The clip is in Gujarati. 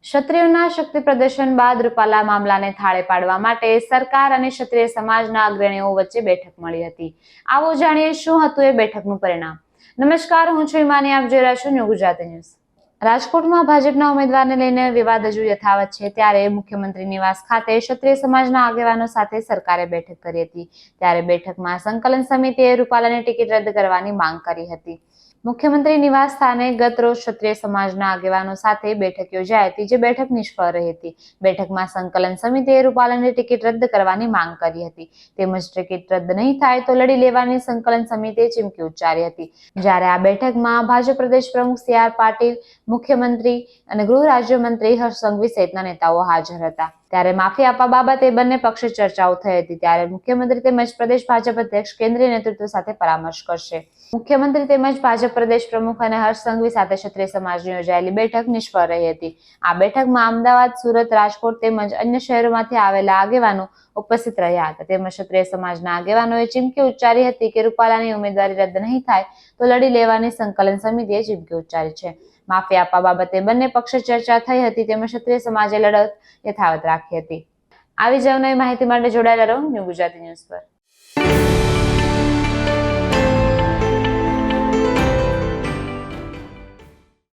ક્ષત્રિયોના શક્તિ પ્રદર્શન બાદ રૂપાલા મામલાને થાળે પાડવા માટે સરકાર અને ક્ષત્રિય સમાજના અગ્રણીઓ વચ્ચે બેઠક મળી હતી। આવો જાણીએ શું હતું એ બેઠકનું પરિણામ। નમસ્કાર, હું છું ઈમાની, આપ જોઈ રહ્યા છો ન્યૂ ગુજરાતી ન્યૂઝ। રાજકોટમાં ભાજપના ઉમેદવારને લઈને વિવાદ હજુ યથાવત છે, ત્યારે મુખ્યમંત્રી નિવાસ ખાતે ક્ષત્રિય સમાજના આગેવાનો સાથે સરકારે બેઠક કરી હતી। ત્યારે બેઠકમાં સંકલન સમિતિએ રૂપાલાની ટિકિટ રદ કરવાની માંગ કરી હતી। મુખ્યમંત્રી નિવાસ સ્થાને ગત રોજ ક્ષત્રિય સમાજના આગેવાનો સાથે બેઠક યોજાઈ હતી, જે બેઠક નિષ્ફળ રહી હતી। બેઠકમાં સંકલન સમિતિએ રૂપાલાની ટિકિટ રદ કરવાની માંગ કરી હતી, તેમજ ટિકિટ રદ નહીં થાય તો લડી લેવાની સંકલન સમિતિએ ચીમકી ઉચ્ચારી હતી। જ્યારે આ બેઠકમાં ભાજપ પ્રદેશ પ્રમુખ સી.આર. પાટીલ, મુખ્યમંત્રી અને ગૃહ રાજ્યમંત્રી હર્ષ સંઘવી સહિતના નેતાઓ હાજર હતા। ત્યારે માફી આપવા બાબતે બંને પક્ષે ચર્ચાઓ થઈ હતી। ત્યારે મુખ્યમંત્રી તેમજ પ્રદેશ ભાજપ અધ્યક્ષ કેન્દ્રીય નેતૃત્વ સાથે પરામર્શ કરશે। મુખ્યમંત્રી તેમજ ભાજપ પ્રદેશ પ્રમુખ અને હર્ષ સંઘવી સાથે ક્ષત્રિય સમાજની યોજાયેલી બેઠક નિષ્ફળ રહી હતી। આ બેઠકમાં અમદાવાદ, સુરત, રાજકોટ તેમજ અન્ય શહેરોમાંથી આવેલા આગેવાનો ઉપસ્થિત રહ્યા હતા। તેમજ ક્ષત્રિય સમાજના આગેવાનોએ ચીમકી ઉચ્ચારી હતી કે રૂપાલાની ઉમેદવારી રદ નહીં થાય તો લડી લેવાની સંકલન સમિતિએ ચીમકી ઉચ્ચારી છે। માફી આપવા બાબતે બંને પક્ષે ચર્ચા થઈ હતી, તેમજ ક્ષત્રિય સમાજે લડત યથાવત રાખી હતી। આવી જ અવનવી માહિતી માટે જોડાયેલા રહો ન્યૂ ગુજરાતી ન્યૂઝ પર।